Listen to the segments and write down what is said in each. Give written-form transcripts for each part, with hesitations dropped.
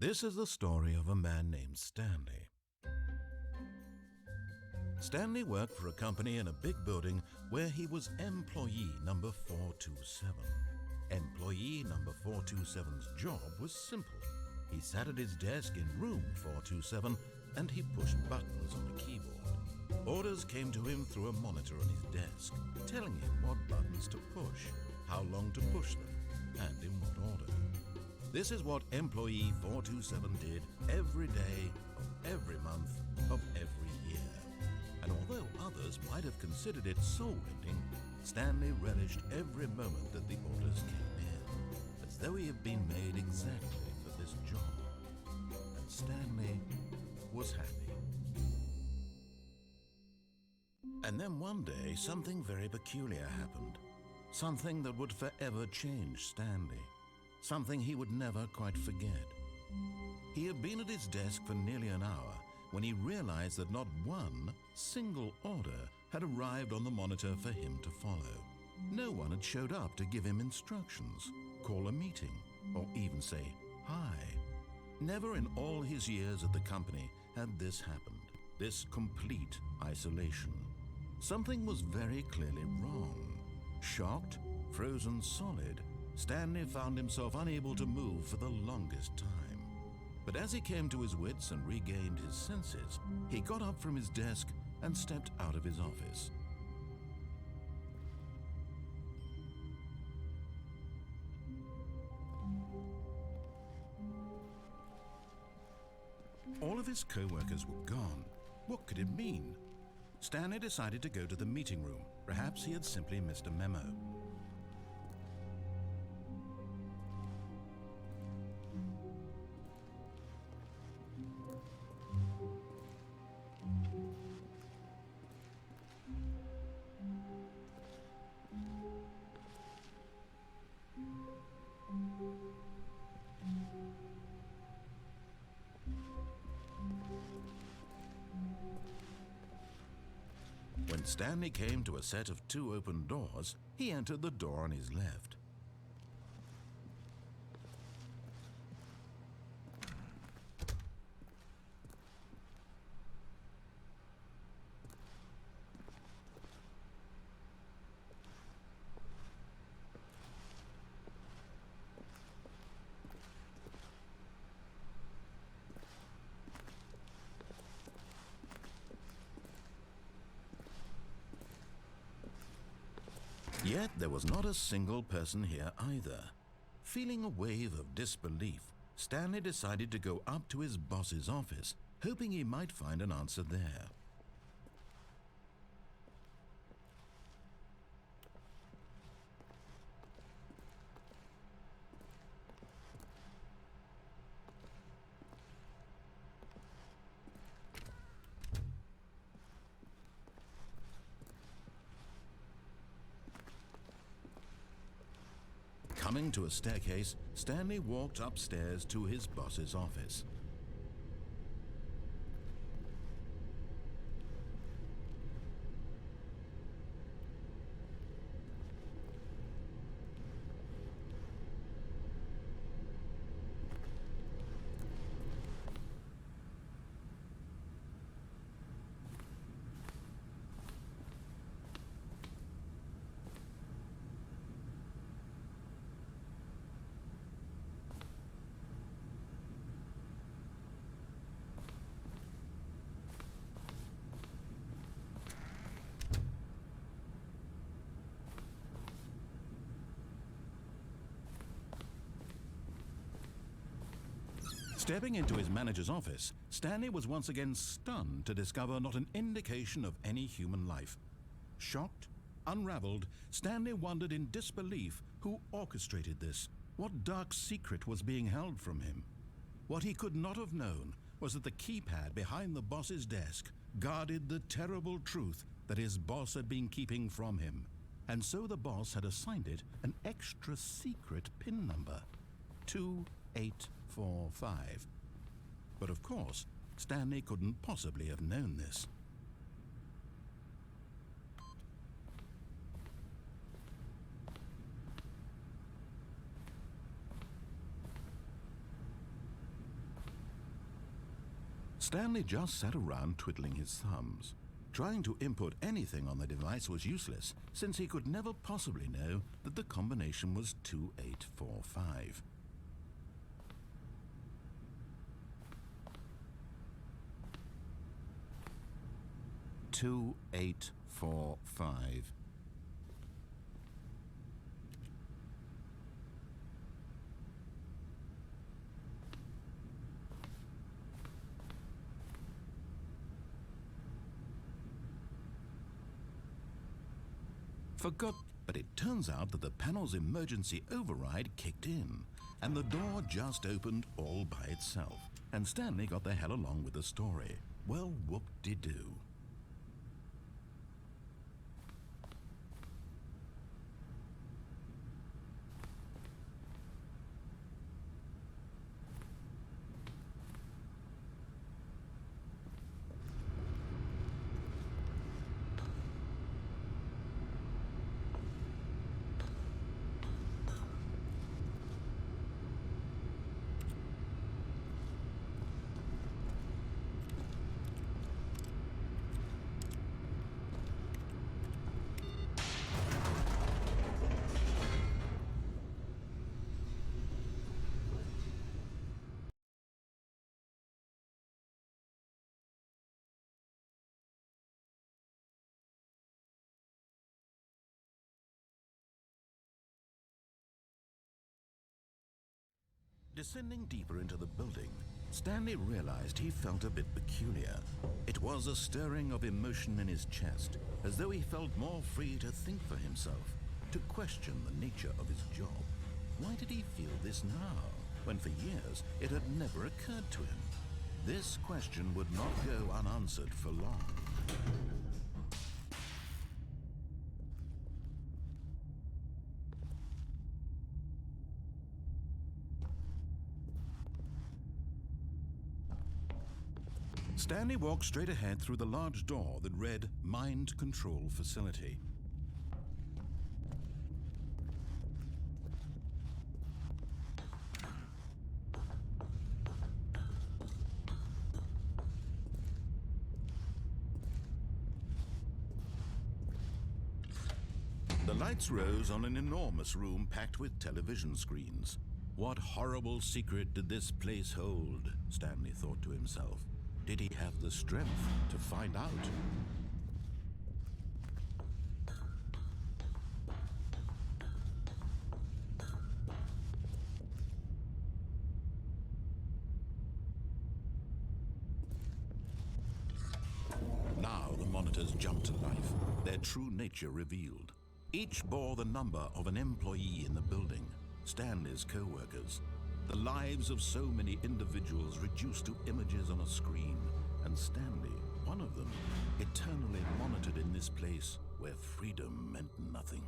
This is the story of a man named Stanley. Stanley worked for a company in a big building where he was employee number 427. Employee number 427's job was simple. He sat at his desk in room 427 and he pushed buttons on a keyboard. Orders came to him through a monitor on his desk, telling him what buttons to push, how long to push them, and in what order. This is what employee 427 did every day of every month of every year. And although others might have considered it soul-rending, Stanley relished every moment that the orders came in, as though he had been made exactly for this job. And Stanley was happy. And then one day, something very peculiar happened. Something that would forever change Stanley. Something he would never quite forget. He had been at his desk for nearly an hour when he realized that not one single order had arrived on the monitor for him to follow. No one had showed up to give him instructions, call a meeting, or even say hi. Never in all his years at the company had this happened, this complete isolation. Something was very clearly wrong. Shocked, frozen solid, Stanley found himself unable to move for the longest time. But as he came to his wits and regained his senses, he got up from his desk and stepped out of his office. All of his co-workers were gone. What could it mean? Stanley decided to go to the meeting room. Perhaps he had simply missed a memo. When Stanley came to a set of 2 open doors, he entered the door on his left. Yet there was not a single person here either. Feeling a wave of disbelief, Stanley decided to go up to his boss's office, hoping he might find an answer there. Coming to a staircase, Stanley walked upstairs to his boss's office. Stepping into his manager's office, Stanley was once again stunned to discover not an indication of any human life. Shocked, unraveled, Stanley wondered in disbelief who orchestrated this. What dark secret was being held from him? What he could not have known was that the keypad behind the boss's desk guarded the terrible truth that his boss had been keeping from him. And so the boss had assigned it an extra secret PIN number, 2845. But of course, Stanley couldn't possibly have known this. Stanley just sat around twiddling his thumbs. Trying to input anything on the device was useless, since he could never possibly know that the combination was 2845. Two, 8, 4, 5. But it turns out that the panel's emergency override kicked in, and the door just opened all by itself, and Stanley got the hell along with the story. Well, whoop-de-doo. Descending deeper into the building, Stanley realized he felt a bit peculiar. It was a stirring of emotion in his chest, as though he felt more free to think for himself, to question the nature of his job. Why did he feel this now, when for years it had never occurred to him? This question would not go unanswered for long. Stanley walked straight ahead through the large door that read Mind Control Facility. The lights rose on an enormous room packed with television screens. What horrible secret did this place hold? Stanley thought to himself. Did he have the strength to find out? Now the monitors jumped to life, their true nature revealed. Each bore the number of an employee in the building, Stanley's co-workers. The lives of so many individuals reduced to images on a screen, and Stanley, one of them, eternally monitored in this place where freedom meant nothing.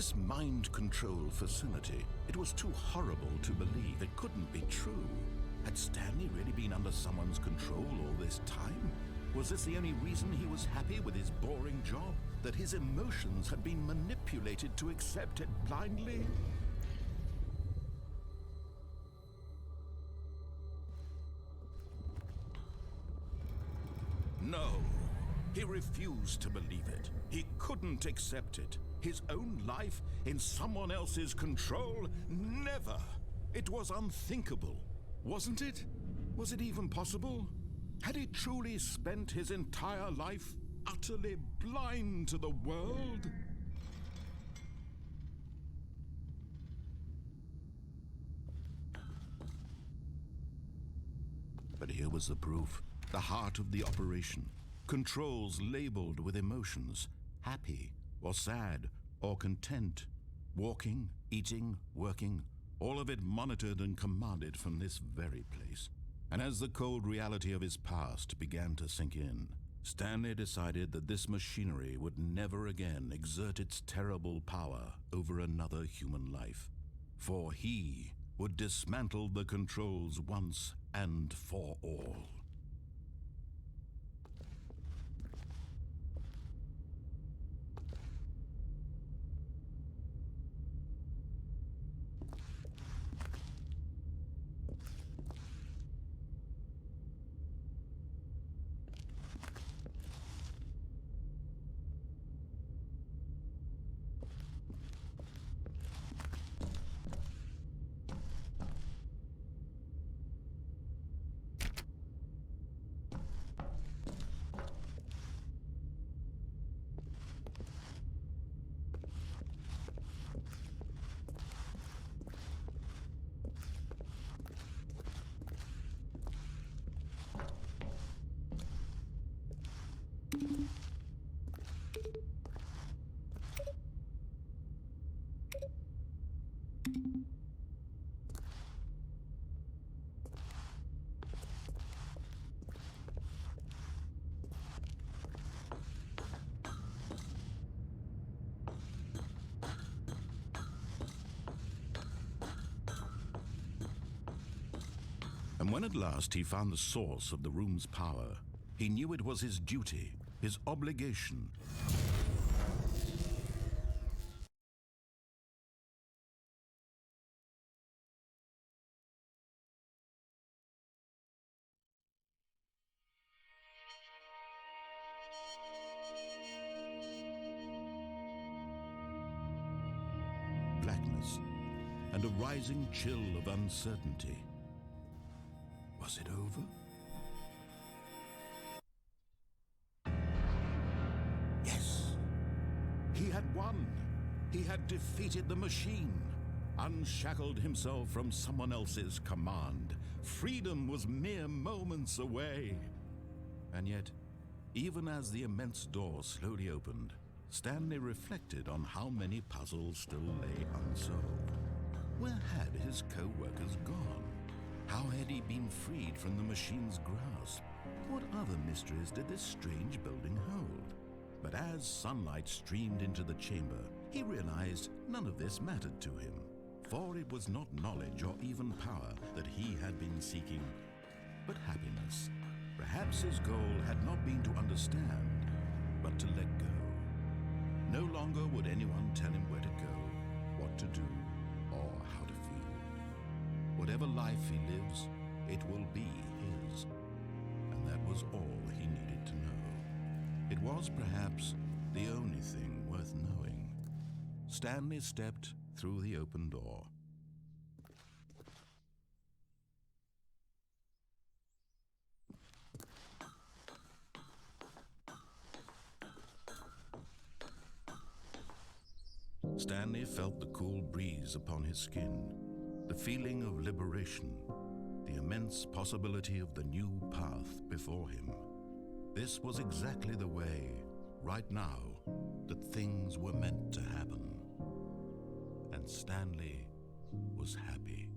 This mind control facility, it was too horrible to believe. It couldn't be true. Had Stanley really been under someone's control all this time? Was this the only reason he was happy with his boring job? That his emotions had been manipulated to accept it blindly? No, he refused to believe it. He couldn't accept it. His own life in someone else's control? Never! It was unthinkable, wasn't it? Was it even possible? Had he truly spent his entire life utterly blind to the world? But here was the proof. The heart of the operation. Controls labeled with emotions. Happy, or sad, or content. Walking, eating, working. All of it monitored and commanded from this very place. And as the cold reality of his past began to sink in, Stanley decided that this machinery would never again exert its terrible power over another human life. For he would dismantle the controls once and for all. And when at last he found the source of the room's power, he knew it was his duty, his obligation. Blackness and a rising chill of uncertainty. Was it over? Yes! He had won! He had defeated the machine, unshackled himself from someone else's command. Freedom was mere moments away. And yet, even as the immense door slowly opened, Stanley reflected on how many puzzles still lay unsolved. Where had his co-workers gone? How had he been freed from the machine's grasp? What other mysteries did this strange building hold? But as sunlight streamed into the chamber, he realized none of this mattered to him. For it was not knowledge or even power that he had been seeking, but happiness. Perhaps his goal had not been to understand, but to let go. No longer would anyone tell him where to go, what to do, or how to feel. Whatever life he lives, it will be his. And that was all he needed to know. It was perhaps the only thing worth knowing. Stanley stepped through the open door. Stanley felt the cool breeze upon his skin, the feeling of liberation, the immense possibility of the new path before him. This was exactly the way, right now, that things were meant to happen. And Stanley was happy.